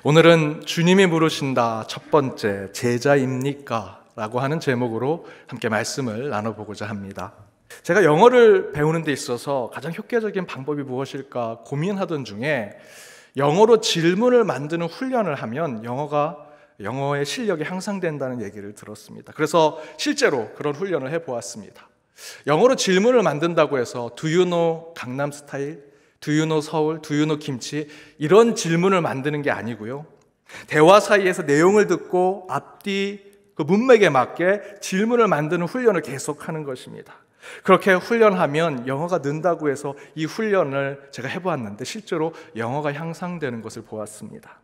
오늘은 주님이 물으신다 첫 번째 제자입니까? 라고 하는 제목으로 함께 말씀을 나눠보고자 합니다. 제가 영어를 배우는 데 있어서 가장 효과적인 방법이 무엇일까 고민하던 중에 영어로 질문을 만드는 훈련을 하면 영어의 실력이 향상된다는 얘기를 들었습니다. 그래서 실제로 그런 훈련을 해보았습니다. 영어로 질문을 만든다고 해서 Do you know 강남 스타일? Do you know 서울? Do you know 김치? 이런 질문을 만드는 게 아니고요. 대화 사이에서 내용을 듣고 앞뒤 그 문맥에 맞게 질문을 만드는 훈련을 계속하는 것입니다. 그렇게 훈련하면 영어가 는다고 해서 이 훈련을 제가 해보았는데 실제로 영어가 향상되는 것을 보았습니다.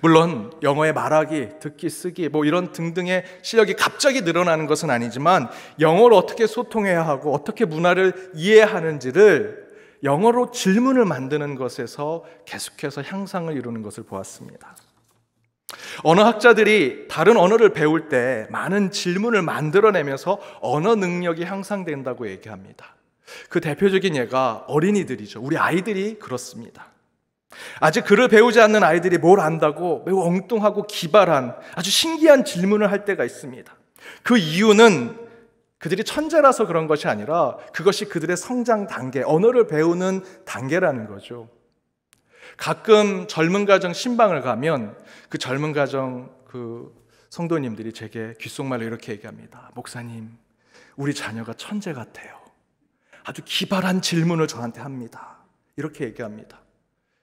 물론 영어의 말하기, 듣기, 쓰기 이런 등등의 실력이 갑자기 늘어나는 것은 아니지만 영어로 어떻게 소통해야 하고 어떻게 문화를 이해하는지를 영어로 질문을 만드는 것에서 계속해서 향상을 이루는 것을 보았습니다. 언어학자들이 다른 언어를 배울 때 많은 질문을 만들어내면서 언어 능력이 향상된다고 얘기합니다. 그 대표적인 예가 어린이들이죠. 우리 아이들이 그렇습니다. 아직 글을 배우지 않는 아이들이 뭘 안다고 매우 엉뚱하고 기발한 아주 신기한 질문을 할 때가 있습니다. 그 이유는 그들이 천재라서 그런 것이 아니라 그것이 그들의 성장 단계, 언어를 배우는 단계라는 거죠. 가끔 젊은 가정 신방을 가면 그 젊은 가정 그 성도님들이 제게 귓속말로 이렇게 얘기합니다. 목사님, 우리 자녀가 천재 같아요. 아주 기발한 질문을 저한테 합니다. 이렇게 얘기합니다.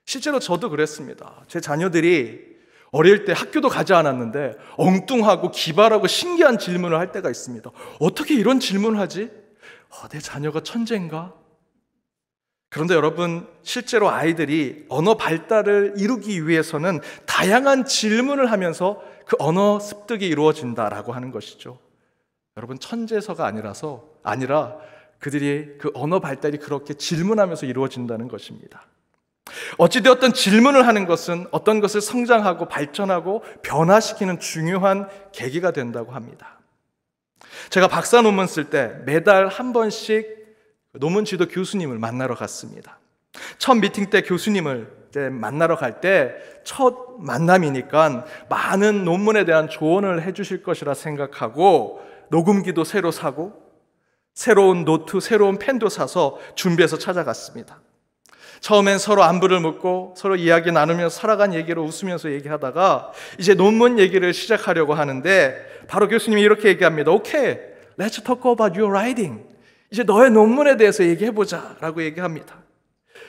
실제로 저도 그랬습니다. 제 자녀들이 어릴 때 학교도 가지 않았는데 엉뚱하고 기발하고 신기한 질문을 할 때가 있습니다. 어떻게 이런 질문을 하지? 내 자녀가 천재인가? 그런데 여러분, 실제로 아이들이 언어 발달을 이루기 위해서는 다양한 질문을 하면서 그 언어 습득이 이루어진다라고 하는 것이죠. 여러분, 천재서가 아니라 그들이 그 언어 발달이 그렇게 질문하면서 이루어진다는 것입니다. 어찌되었든 질문을 하는 것은 어떤 것을 성장하고 발전하고 변화시키는 중요한 계기가 된다고 합니다. 제가 박사 논문 쓸 때 매달 한 번씩 논문 지도 교수님을 만나러 갔습니다. 첫 미팅 때 교수님을 만나러 갈 때 첫 만남이니까 많은 논문에 대한 조언을 해주실 것이라 생각하고 녹음기도 새로 사고 새로운 노트, 새로운 펜도 사서 준비해서 찾아갔습니다. 처음엔 서로 안부를 묻고 서로 이야기 나누면서 살아간 얘기로 웃으면서 얘기하다가 이제 논문 얘기를 시작하려고 하는데 바로 교수님이 이렇게 얘기합니다. Okay, let's talk about your writing. 이제 너의 논문에 대해서 얘기해보자 라고 얘기합니다.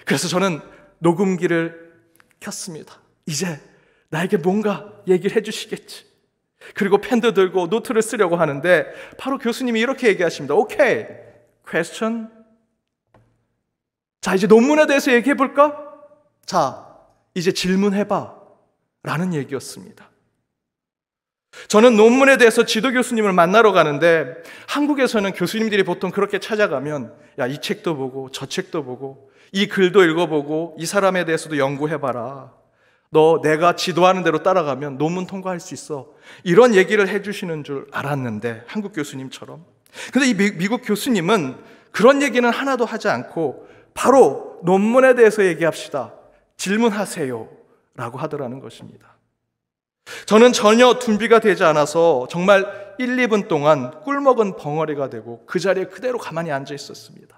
그래서 저는 녹음기를 켰습니다. 이제 나에게 뭔가 얘기를 해주시겠지. 그리고 펜도 들고 노트를 쓰려고 하는데 바로 교수님이 이렇게 얘기하십니다. Okay, question. 자, 이제 논문에 대해서 얘기해볼까? 자, 이제 질문해봐 라는 얘기였습니다. 저는 논문에 대해서 지도 교수님을 만나러 가는데 한국에서는 교수님들이 보통 그렇게 찾아가면 야, 이 책도 보고 저 책도 보고 이 글도 읽어보고 이 사람에 대해서도 연구해봐라. 너 내가 지도하는 대로 따라가면 논문 통과할 수 있어. 이런 얘기를 해주시는 줄 알았는데 한국 교수님처럼. 근데 이 미국 교수님은 그런 얘기는 하나도 하지 않고 바로 논문에 대해서 얘기합시다. 질문하세요 라고 하더라는 것입니다. 저는 전혀 준비가 되지 않아서 정말 1, 2분 동안 꿀먹은 벙어리가 되고 그 자리에 그대로 가만히 앉아 있었습니다.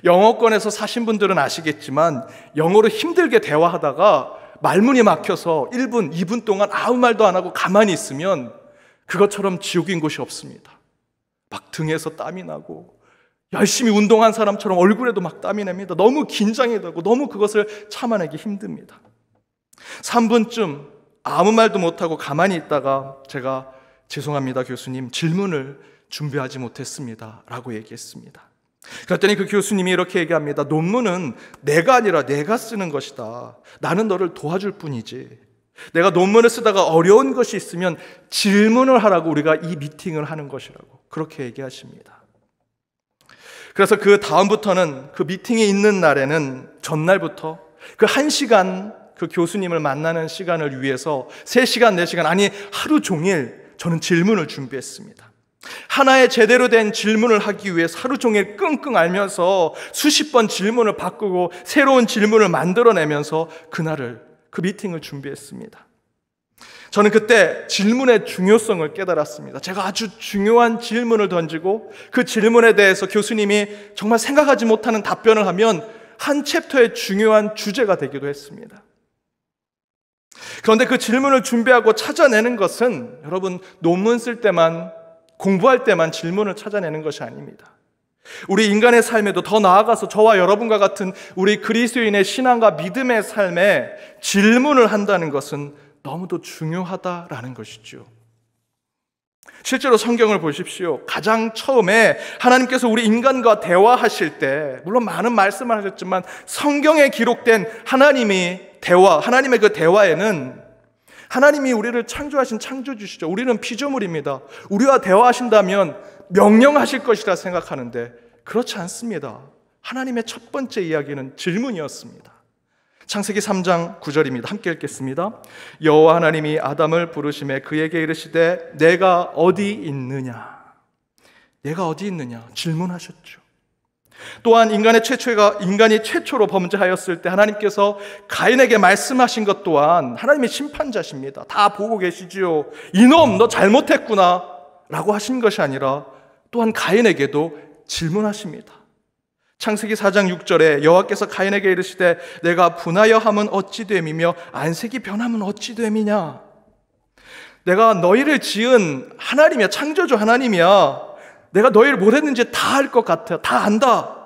영어권에서 사신 분들은 아시겠지만 영어로 힘들게 대화하다가 말문이 막혀서 1분, 2분 동안 아무 말도 안 하고 가만히 있으면 그것처럼 지옥인 곳이 없습니다. 막 등에서 땀이 나고 열심히 운동한 사람처럼 얼굴에도 막 땀이 납니다. 너무 긴장이 되고 너무 그것을 참아내기 힘듭니다. 3분쯤 아무 말도 못하고 가만히 있다가 제가 죄송합니다 교수님, 질문을 준비하지 못했습니다 라고 얘기했습니다. 그랬더니 그 교수님이 이렇게 얘기합니다. 논문은 내가 아니라 내가 쓰는 것이다. 나는 너를 도와줄 뿐이지. 내가 논문을 쓰다가 어려운 것이 있으면 질문을 하라고 우리가 이 미팅을 하는 것이라고 그렇게 얘기하십니다. 그래서 그 다음부터는 그 미팅이 있는 날에는 전날부터 그 1시간 그 교수님을 만나는 시간을 위해서 3시간, 4시간 아니 하루 종일 저는 질문을 준비했습니다. 하나의 제대로 된 질문을 하기 위해서 하루 종일 끙끙 앓면서 수십 번 질문을 바꾸고 새로운 질문을 만들어내면서 그 미팅을 준비했습니다. 저는 그때 질문의 중요성을 깨달았습니다. 제가 아주 중요한 질문을 던지고 그 질문에 대해서 교수님이 정말 생각하지 못하는 답변을 하면 한 챕터의 중요한 주제가 되기도 했습니다. 그런데 그 질문을 준비하고 찾아내는 것은 여러분 논문 쓸 때만, 공부할 때만 질문을 찾아내는 것이 아닙니다. 우리 인간의 삶에도 더 나아가서 저와 여러분과 같은 우리 그리스도인의 신앙과 믿음의 삶에 질문을 한다는 것은 너무도 중요하다라는 것이죠. 실제로 성경을 보십시오. 가장 처음에 하나님께서 우리 인간과 대화하실 때, 물론 많은 말씀을 하셨지만 성경에 기록된 하나님의 그 대화에는 하나님이 우리를 창조하신 창조주시죠. 우리는 피조물입니다. 우리와 대화하신다면 명령하실 것이라 생각하는데 그렇지 않습니다. 하나님의 첫 번째 이야기는 질문이었습니다. 창세기 3장 9절입니다. 함께 읽겠습니다. 여호와 하나님이 아담을 부르시매 그에게 이르시되 내가 어디 있느냐? 내가 어디 있느냐? 질문하셨죠. 또한 인간이 최초로 범죄하였을 때 하나님께서 가인에게 말씀하신 것 또한 하나님의 심판자십니다. 다 보고 계시지요. 이놈 너 잘못했구나 라고 하신 것이 아니라 또한 가인에게도 질문하십니다. 창세기 4장 6절에 여호와께서 가인에게 이르시되 내가 분하여 함은 어찌 됨이며 안색이 변함은 어찌 됨이냐? 내가 너희를 지은 하나님이야. 창조주 하나님이야. 내가 너희를 뭘 했는지 다 알 것 같아. 다 안다.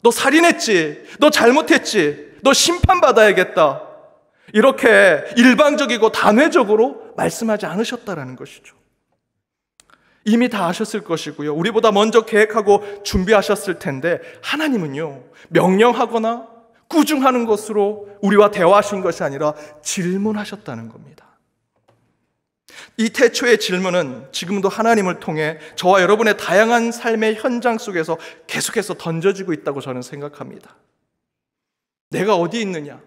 너 살인했지. 너 잘못했지. 너 심판받아야겠다. 이렇게 일방적이고 단회적으로 말씀하지 않으셨다라는 것이죠. 이미 다 아셨을 것이고요. 우리보다 먼저 계획하고 준비하셨을 텐데 하나님은요, 명령하거나 꾸중하는 것으로 우리와 대화하신 것이 아니라 질문하셨다는 겁니다. 이 태초의 질문은 지금도 하나님을 통해 저와 여러분의 다양한 삶의 현장 속에서 계속해서 던져지고 있다고 저는 생각합니다. 내가 어디 있느냐?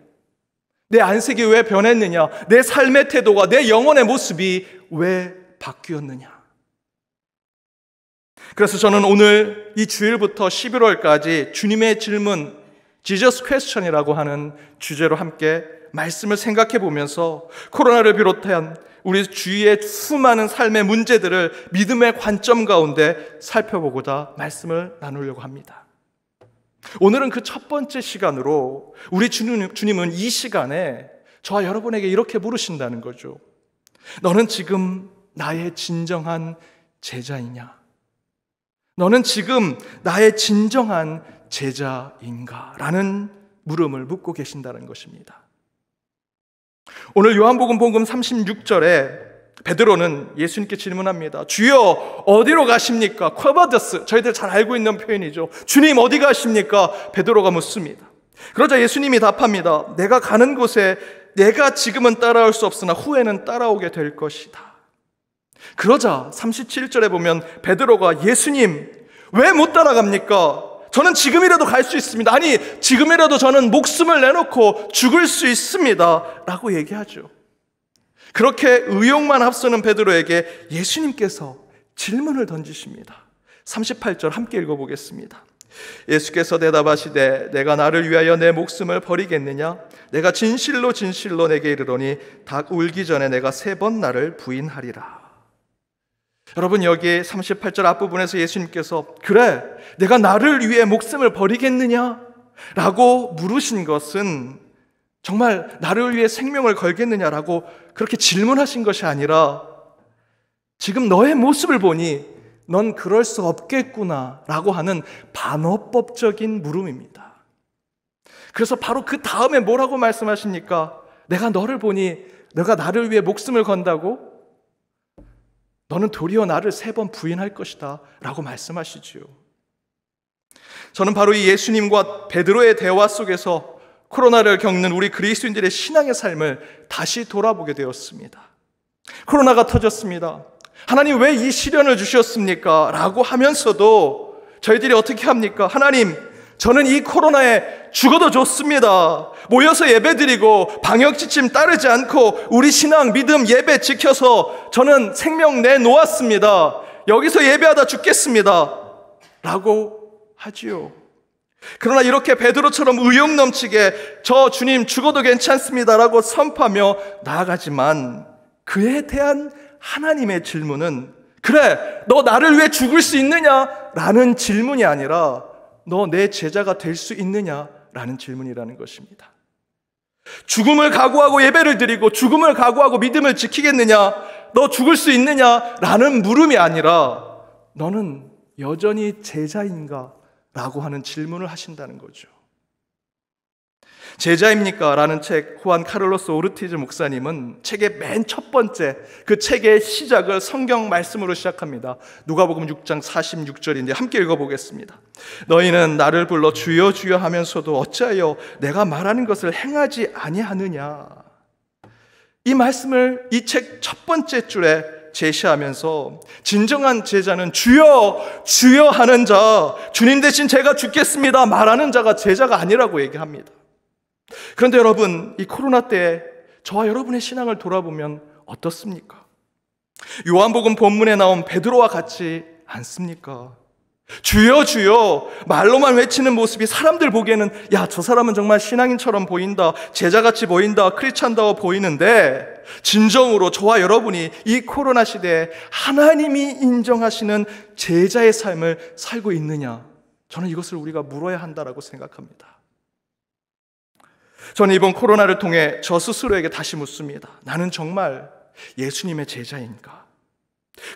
내 안색이 왜 변했느냐? 내 삶의 태도가, 내 영혼의 모습이 왜 바뀌었느냐? 그래서 저는 오늘 이 주일부터 11월까지 주님의 질문, Jesus Question이라고 하는 주제로 함께 말씀을 생각해 보면서 코로나를 비롯한 우리 주위의 수많은 삶의 문제들을 믿음의 관점 가운데 살펴보고자 말씀을 나누려고 합니다. 오늘은 그 첫 번째 시간으로 우리 주님은 이 시간에 저와 여러분에게 이렇게 물으신다는 거죠. 너는 지금 나의 진정한 제자이냐? 너는 지금 나의 진정한 제자인가? 라는 물음을 묻고 계신다는 것입니다. 오늘 요한복음 복음 36절에 베드로는 예수님께 질문합니다. 주여 어디로 가십니까? 쿼바더스, 저희들 잘 알고 있는 표현이죠. 주님 어디 가십니까? 베드로가 묻습니다. 그러자 예수님이 답합니다. 내가 가는 곳에 내가 지금은 따라올 수 없으나 후에는 따라오게 될 것이다. 그러자 37절에 보면 베드로가 예수님 왜 못 따라갑니까? 저는 지금이라도 갈 수 있습니다. 아니 지금이라도 저는 목숨을 내놓고 죽을 수 있습니다 라고 얘기하죠. 그렇게 의욕만 앞서는 베드로에게 예수님께서 질문을 던지십니다. 38절 함께 읽어보겠습니다. 예수께서 대답하시되 내가 나를 위하여 내 목숨을 버리겠느냐? 내가 진실로 진실로 내게 이르노니 닭 울기 전에 내가 3번 나를 부인하리라. 여러분 여기 38절 앞부분에서 예수님께서 그래 내가 나를 위해 목숨을 버리겠느냐? 라고 물으신 것은 정말 나를 위해 생명을 걸겠느냐라고 그렇게 질문하신 것이 아니라 지금 너의 모습을 보니 넌 그럴 수 없겠구나 라고 하는 반어법적인 물음입니다. 그래서 바로 그 다음에 뭐라고 말씀하십니까? 내가 너를 보니 너가 나를 위해 목숨을 건다고? 너는 도리어 나를 3번 부인할 것이다 라고 말씀하시지요. 저는 바로 이 예수님과 베드로의 대화 속에서 코로나를 겪는 우리 그리스도인들의 신앙의 삶을 다시 돌아보게 되었습니다. 코로나가 터졌습니다. 하나님 왜 이 시련을 주셨습니까? 라고 하면서도 저희들이 어떻게 합니까? 하나님 저는 이 코로나에 죽어도 좋습니다. 모여서 예배드리고 방역지침 따르지 않고 우리 신앙, 믿음, 예배 지켜서 저는 생명 내놓았습니다. 여기서 예배하다 죽겠습니다 라고 하지요. 그러나 이렇게 베드로처럼 의욕 넘치게 저 주님 죽어도 괜찮습니다 라고 선포하며 나아가지만 그에 대한 하나님의 질문은 그래, 너 나를 위해 죽을 수 있느냐? 라는 질문이 아니라 너 내 제자가 될 수 있느냐? 라는 질문이라는 것입니다. 죽음을 각오하고 예배를 드리고 죽음을 각오하고 믿음을 지키겠느냐? 너 죽을 수 있느냐? 라는 물음이 아니라 너는 여전히 제자인가? 라고 하는 질문을 하신다는 거죠. 제자입니까? 라는 책, 후안 카를로스 오르티즈 목사님은 책의 맨 첫 번째, 그 책의 시작을 성경 말씀으로 시작합니다. 누가복음 6장 46절인데 함께 읽어보겠습니다. 너희는 나를 불러 주여 주여 하면서도 어찌하여 내가 말하는 것을 행하지 아니하느냐. 이 말씀을 이 책 첫 번째 줄에 제시하면서 진정한 제자는 주여 주여 하는 자, 주님 대신 제가 죽겠습니다 말하는 자가 제자가 아니라고 얘기합니다. 그런데 여러분, 이 코로나 때에 저와 여러분의 신앙을 돌아보면 어떻습니까? 요한복음 본문에 나온 베드로와 같지 않습니까? 주여 주여 말로만 외치는 모습이 사람들 보기에는 야, 저 사람은 정말 신앙인처럼 보인다, 제자같이 보인다, 크리스찬다워 보이는데 진정으로 저와 여러분이 이 코로나 시대에 하나님이 인정하시는 제자의 삶을 살고 있느냐? 저는 이것을 우리가 물어야 한다라고 생각합니다. 저는 이번 코로나를 통해 저 스스로에게 다시 묻습니다. 나는 정말 예수님의 제자인가?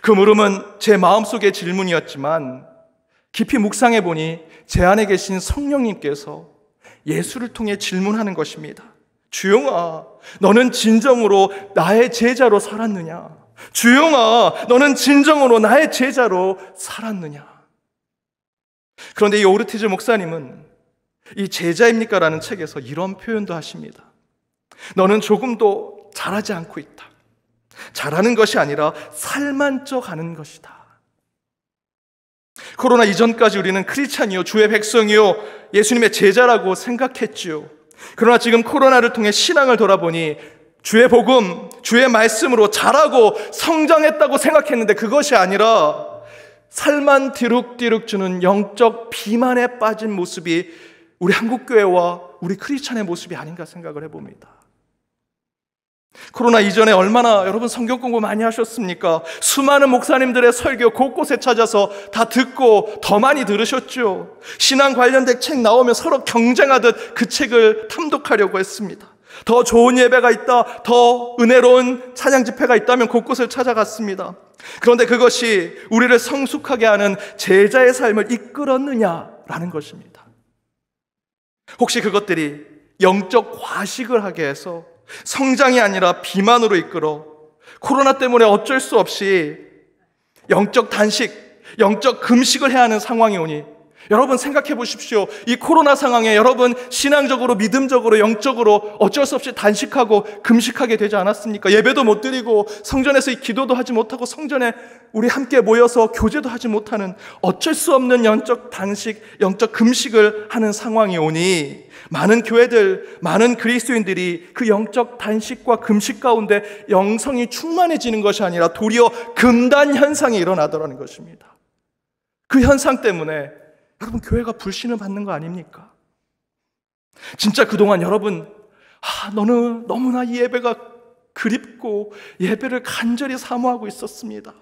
그 물음은 제 마음속의 질문이었지만 깊이 묵상해 보니 제 안에 계신 성령님께서 예수를 통해 질문하는 것입니다. 주영아, 너는 진정으로 나의 제자로 살았느냐? 주영아, 너는 진정으로 나의 제자로 살았느냐? 그런데 이 오르티즈 목사님은 이 제자입니까? 라는 책에서 이런 표현도 하십니다. 너는 조금도 잘하지 않고 있다. 잘하는 것이 아니라 살만 쪄가는 것이다. 코로나 이전까지 우리는 크리스찬이요, 주의 백성이요, 예수님의 제자라고 생각했지요. 그러나 지금 코로나를 통해 신앙을 돌아보니 주의 복음, 주의 말씀으로 자라고 성장했다고 생각했는데 그것이 아니라 살만 디룩디룩 주는 영적 비만에 빠진 모습이 우리 한국교회와 우리 크리스찬의 모습이 아닌가 생각을 해봅니다. 코로나 이전에 얼마나 여러분 성경 공부 많이 하셨습니까? 수많은 목사님들의 설교 곳곳에 찾아서 다 듣고 더 많이 들으셨죠. 신앙 관련된 책 나오면 서로 경쟁하듯 그 책을 탐독하려고 했습니다. 더 좋은 예배가 있다, 더 은혜로운 찬양 집회가 있다면 곳곳을 찾아갔습니다. 그런데 그것이 우리를 성숙하게 하는 제자의 삶을 이끌었느냐라는 것입니다. 혹시 그것들이 영적 과식을 하게 해서 성장이 아니라 비만으로 이끌어 코로나 때문에 어쩔 수 없이 영적 단식, 영적 금식을 해야 하는 상황이 오니 여러분 생각해 보십시오. 이 코로나 상황에 여러분 신앙적으로, 믿음적으로, 영적으로 어쩔 수 없이 단식하고 금식하게 되지 않았습니까? 예배도 못 드리고 성전에서 기도도 하지 못하고 성전에 우리 함께 모여서 교제도 하지 못하는 어쩔 수 없는 영적 단식, 영적 금식을 하는 상황이 오니 많은 교회들, 많은 그리스도인들이 그 영적 단식과 금식 가운데 영성이 충만해지는 것이 아니라 도리어 금단 현상이 일어나더라는 것입니다. 그 현상 때문에 여러분 교회가 불신을 받는 거 아닙니까? 진짜 그동안 여러분 너는 너무나 이 예배가 그립고 예배를 간절히 사모하고 있었습니다.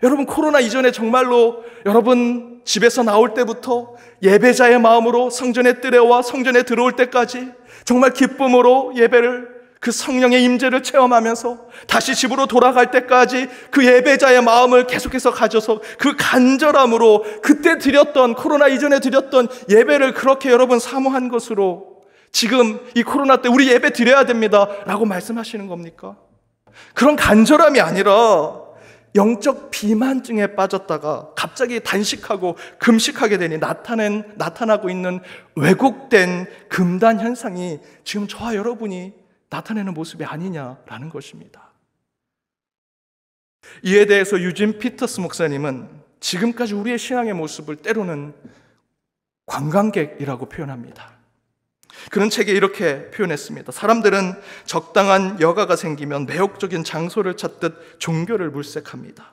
여러분 코로나 이전에 정말로 여러분 집에서 나올 때부터 예배자의 마음으로 성전의 뜰에와 성전에 들어올 때까지 정말 기쁨으로 예배를, 그 성령의 임재를 체험하면서 다시 집으로 돌아갈 때까지 그 예배자의 마음을 계속해서 가져서 그 간절함으로 그때 드렸던, 코로나 이전에 드렸던 예배를 그렇게 여러분 사모한 것으로 지금 이 코로나 때 우리 예배 드려야 됩니다 라고 말씀하시는 겁니까? 그런 간절함이 아니라 영적 비만증에 빠졌다가 갑자기 단식하고 금식하게 되니 나타나고 있는 왜곡된 금단 현상이 지금 저와 여러분이 나타내는 모습이 아니냐라는 것입니다. 이에 대해서 유진 피터스 목사님은 지금까지 우리의 신앙의 모습을 때로는 관광객이라고 표현합니다. 그런 책에 이렇게 표현했습니다. 사람들은 적당한 여가가 생기면 매혹적인 장소를 찾듯 종교를 물색합니다.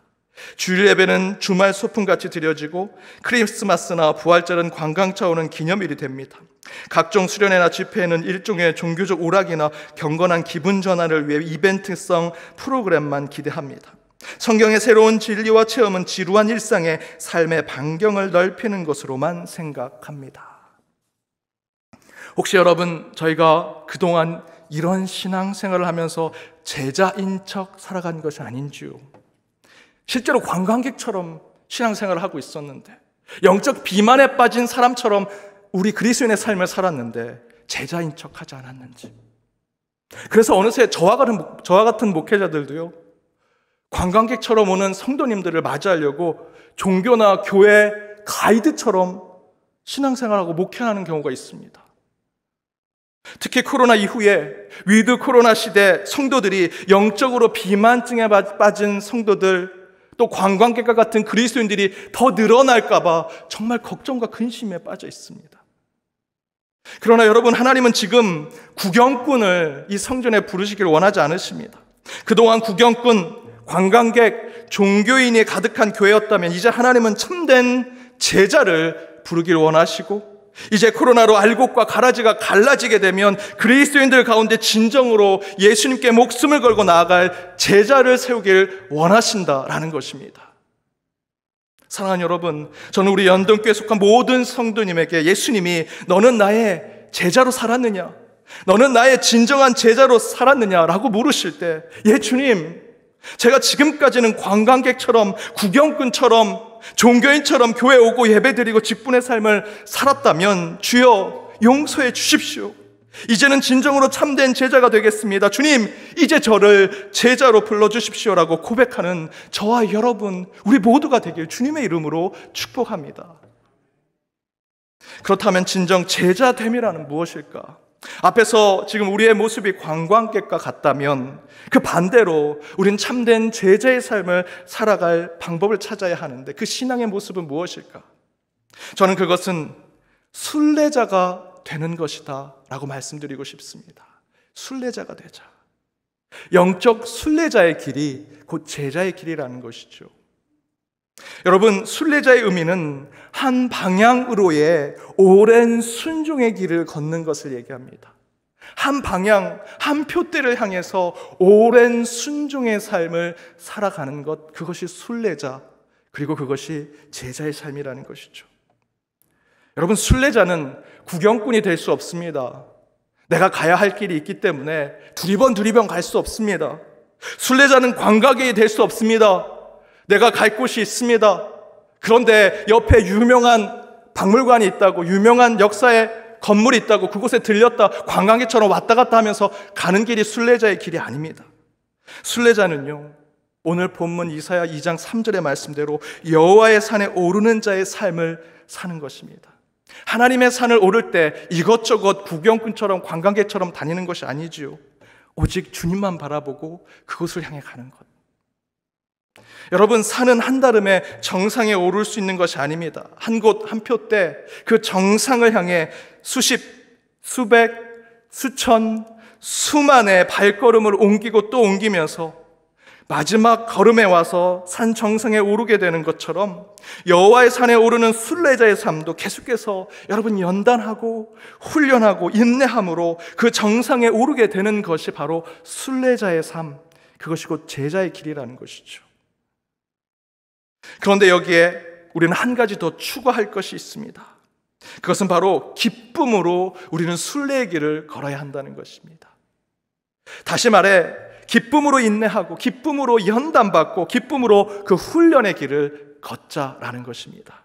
주일 예배는 주말 소풍같이 드려지고 크리스마스나 부활절은 관광차 오는 기념일이 됩니다. 각종 수련회나 집회에는 일종의 종교적 오락이나 경건한 기분 전환을 위해 이벤트성 프로그램만 기대합니다. 성경의 새로운 진리와 체험은 지루한 일상의 삶의 반경을 넓히는 것으로만 생각합니다. 혹시 여러분, 저희가 그동안 이런 신앙생활을 하면서 제자인 척 살아간 것이 아닌지요? 실제로 관광객처럼 신앙생활을 하고 있었는데, 영적 비만에 빠진 사람처럼 우리 그리스도인의 삶을 살았는데 제자인 척 하지 않았는지. 그래서 어느새 저와 같은 목회자들도요, 관광객처럼 오는 성도님들을 맞이하려고 종교나 교회 가이드처럼 신앙생활하고 목회하는 경우가 있습니다. 특히 코로나 이후에 위드 코로나 시대 성도들이 영적으로 비만증에 빠진 성도들, 또 관광객과 같은 그리스도인들이 더 늘어날까 봐 정말 걱정과 근심에 빠져 있습니다. 그러나 여러분, 하나님은 지금 구경꾼을 이 성전에 부르시기를 원하지 않으십니다. 그동안 구경꾼, 관광객, 종교인이 가득한 교회였다면 이제 하나님은 참된 제자를 부르기를 원하시고, 이제 코로나로 알곡과 가라지가 갈라지게 되면 그리스도인들 가운데 진정으로 예수님께 목숨을 걸고 나아갈 제자를 세우길 원하신다라는 것입니다. 사랑하는 여러분, 저는 우리 연동교회에 속한 모든 성도님에게 예수님이 너는 나의 제자로 살았느냐? 너는 나의 진정한 제자로 살았느냐라고 물으실 때, 예 주님, 제가 지금까지는 관광객처럼, 구경꾼처럼, 종교인처럼 교회 오고 예배드리고 직분의 삶을 살았다면 주여 용서해 주십시오. 이제는 진정으로 참된 제자가 되겠습니다. 주님, 이제 저를 제자로 불러주십시오라고 고백하는 저와 여러분, 우리 모두가 되길 주님의 이름으로 축복합니다. 그렇다면 진정 제자됨이라는 무엇일까? 앞에서 지금 우리의 모습이 관광객과 같다면 그 반대로 우린 참된 제자의 삶을 살아갈 방법을 찾아야 하는데, 그 신앙의 모습은 무엇일까? 저는 그것은 순례자가 되는 것이다 라고 말씀드리고 싶습니다. 순례자가 되자. 영적 순례자의 길이 곧 제자의 길이라는 것이죠. 여러분, 순례자의 의미는 한 방향으로의 오랜 순종의 길을 걷는 것을 얘기합니다. 한 방향, 한 표대를 향해서 오랜 순종의 삶을 살아가는 것, 그것이 순례자, 그리고 그것이 제자의 삶이라는 것이죠. 여러분, 순례자는 구경꾼이 될 수 없습니다. 내가 가야 할 길이 있기 때문에 두리번 갈 수 없습니다. 순례자는 관광객이 될 수 없습니다. 내가 갈 곳이 있습니다. 그런데 옆에 유명한 박물관이 있다고, 유명한 역사의 건물이 있다고 그곳에 들렸다 관광객처럼 왔다 갔다 하면서 가는 길이 순례자의 길이 아닙니다. 순례자는요, 오늘 본문 이사야 2장 3절의 말씀대로 여호와의 산에 오르는 자의 삶을 사는 것입니다. 하나님의 산을 오를 때 이것저것 구경꾼처럼 관광객처럼 다니는 것이 아니지요. 오직 주님만 바라보고 그곳을 향해 가는 것. 여러분, 산은 한다름에 정상에 오를 수 있는 것이 아닙니다. 한 곳 한 표대 그 정상을 향해 수십, 수백, 수천, 수만의 발걸음을 옮기고 또 옮기면서 마지막 걸음에 와서 산 정상에 오르게 되는 것처럼 여호와의 산에 오르는 순례자의 삶도 계속해서 여러분 연단하고 훈련하고 인내함으로 그 정상에 오르게 되는 것이 바로 순례자의 삶, 그것이 곧 제자의 길이라는 것이죠. 그런데 여기에 우리는 한 가지 더 추가할 것이 있습니다. 그것은 바로 기쁨으로 우리는 순례의 길을 걸어야 한다는 것입니다. 다시 말해, 기쁨으로 인내하고 기쁨으로 연단받고 기쁨으로 그 훈련의 길을 걷자라는 것입니다.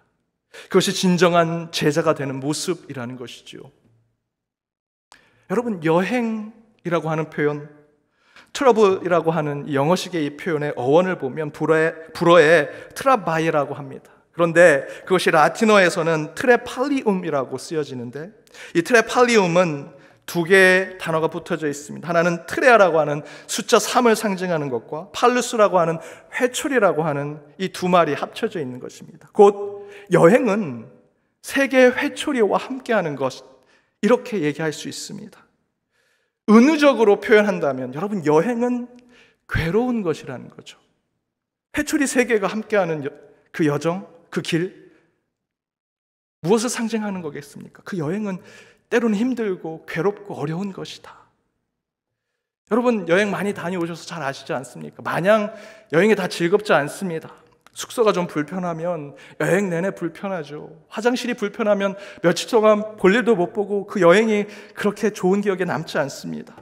그것이 진정한 제자가 되는 모습이라는 것이죠. 여러분, 여행이라고 하는 표현, 트러블이라고 하는 영어식의 이 표현의 어원을 보면 불어에 트라바이라고 합니다. 그런데 그것이 라틴어에서는 트레팔리움이라고 쓰여지는데, 이 트레팔리움은 두 개의 단어가 붙어져 있습니다. 하나는 트레아라고 하는 숫자 3을 상징하는 것과 팔루스라고 하는 회초리라고 하는 이 두 말이 합쳐져 있는 것입니다. 곧 여행은 세계의 회초리와 함께하는 것, 이렇게 얘기할 수 있습니다. 은유적으로 표현한다면 여러분, 여행은 괴로운 것이라는 거죠. 회초리 세 개가 함께하는 그 여정, 그 길, 무엇을 상징하는 거겠습니까? 그 여행은 때로는 힘들고 괴롭고 어려운 것이다. 여러분, 여행 많이 다녀오셔서 잘 아시지 않습니까? 마냥 여행이 다 즐겁지 않습니다. 숙소가 좀 불편하면 여행 내내 불편하죠. 화장실이 불편하면 며칠 동안 볼 일도 못 보고 그 여행이 그렇게 좋은 기억에 남지 않습니다.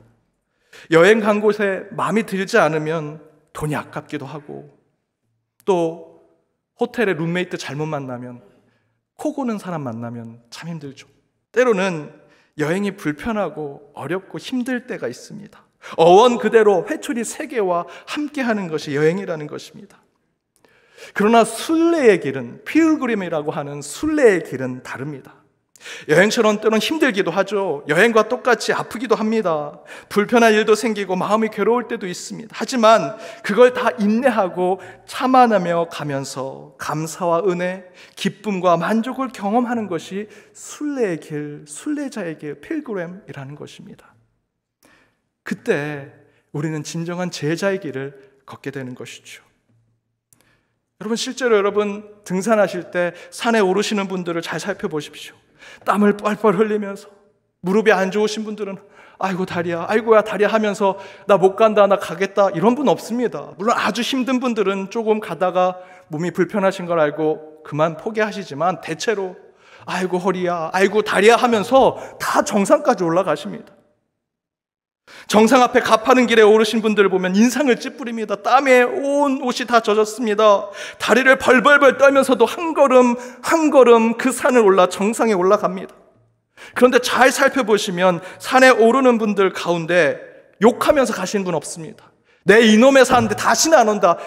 여행 간 곳에 마음이 들지 않으면 돈이 아깝기도 하고, 또 호텔에 룸메이트 잘못 만나면, 코 고는 사람 만나면 참 힘들죠. 때로는 여행이 불편하고 어렵고 힘들 때가 있습니다. 어원 그대로 회초리 세 개와 함께하는 것이 여행이라는 것입니다. 그러나 순례의 길은, 필그림이라고 하는 순례의 길은 다릅니다. 여행처럼 때론 힘들기도 하죠. 여행과 똑같이 아프기도 합니다. 불편한 일도 생기고 마음이 괴로울 때도 있습니다. 하지만 그걸 다 인내하고 참아내며 가면서 감사와 은혜, 기쁨과 만족을 경험하는 것이 순례의 길, 순례자의 길, 필그림이라는 것입니다. 그때 우리는 진정한 제자의 길을 걷게 되는 것이죠. 여러분, 실제로 여러분 등산하실 때 산에 오르시는 분들을 잘 살펴보십시오. 땀을 뻘뻘 흘리면서, 무릎이 안 좋으신 분들은 아이고 다리야, 아이고야 다리야 하면서 나 못 간다, 나 가겠다, 이런 분 없습니다. 물론 아주 힘든 분들은 조금 가다가 몸이 불편하신 걸 알고 그만 포기하시지만 대체로 아이고 허리야, 아이고 다리야 하면서 다 정상까지 올라가십니다. 정상 앞에 가파른 길에 오르신 분들을 보면 인상을 찌푸립니다. 땀에 온 옷이 다 젖었습니다. 다리를 벌벌벌 떨면서도 한 걸음 한 걸음 그 산을 올라 정상에 올라갑니다. 그런데 잘 살펴보시면 산에 오르는 분들 가운데 욕하면서 가시는 분 없습니다. 내 이놈의 산인데 다시는 안 온다.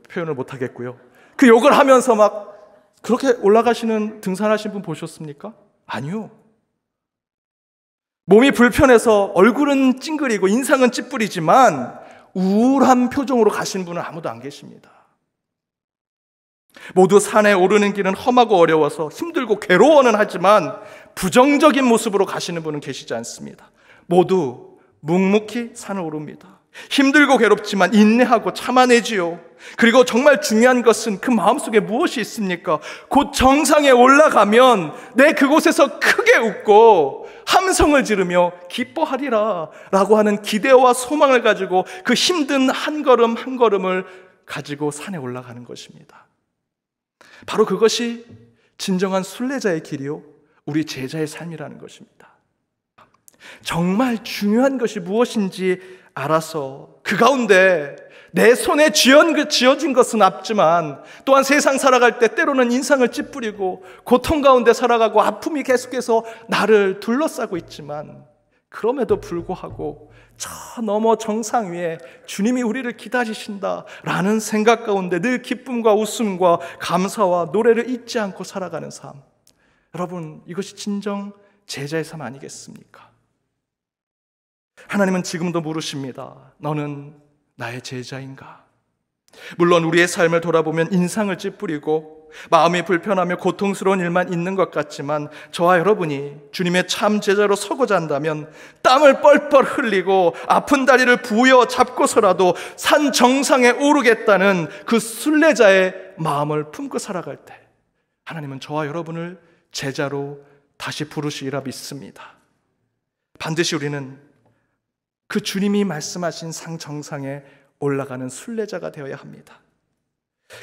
표현을 못 하겠고요. 그 욕을 하면서 막 그렇게 올라가시는, 등산하신 분 보셨습니까? 아니요. 몸이 불편해서 얼굴은 찡그리고 인상은 찌푸리지만 우울한 표정으로 가신 분은 아무도 안 계십니다. 모두 산에 오르는 길은 험하고 어려워서 힘들고 괴로워는 하지만 부정적인 모습으로 가시는 분은 계시지 않습니다. 모두 묵묵히 산을 오릅니다. 힘들고 괴롭지만 인내하고 참아내지요. 그리고 정말 중요한 것은 그 마음속에 무엇이 있습니까? 곧 정상에 올라가면 내 그곳에서 크게 웃고 함성을 지르며 기뻐하리라 라고 하는 기대와 소망을 가지고 그 힘든 한 걸음 한 걸음을 가지고 산에 올라가는 것입니다. 바로 그것이 진정한 순례자의 길이요, 우리 제자의 삶이라는 것입니다. 정말 중요한 것이 무엇인지 알아서 그 가운데 내 손에 쥐어진 것은 없지만 또한 세상 살아갈 때 때로는 인상을 찌푸리고 고통 가운데 살아가고 아픔이 계속해서 나를 둘러싸고 있지만 그럼에도 불구하고 저 너머 정상 위에 주님이 우리를 기다리신다라는 생각 가운데 늘 기쁨과 웃음과 감사와 노래를 잊지 않고 살아가는 삶, 여러분, 이것이 진정 제자의 삶 아니겠습니까? 하나님은 지금도 물으십니다. 너는 나의 제자인가? 물론 우리의 삶을 돌아보면 인상을 찌푸리고 마음이 불편하며 고통스러운 일만 있는 것 같지만 저와 여러분이 주님의 참 제자로 서고자 한다면 땀을 뻘뻘 흘리고 아픈 다리를 부여잡고서라도 산 정상에 오르겠다는 그 순례자의 마음을 품고 살아갈 때 하나님은 저와 여러분을 제자로 다시 부르시리라 믿습니다. 반드시 우리는 그 주님이 말씀하신 상 정상에 올라가는 순례자가 되어야 합니다.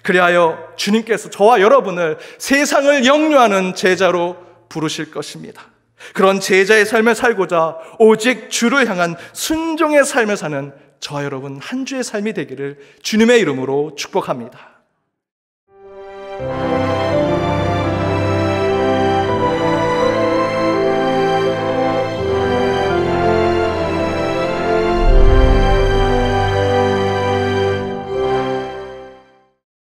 그리하여 주님께서 저와 여러분을 세상을 역류하는 제자로 부르실 것입니다. 그런 제자의 삶을 살고자 오직 주를 향한 순종의 삶을 사는 저와 여러분 한 주의 삶이 되기를 주님의 이름으로 축복합니다.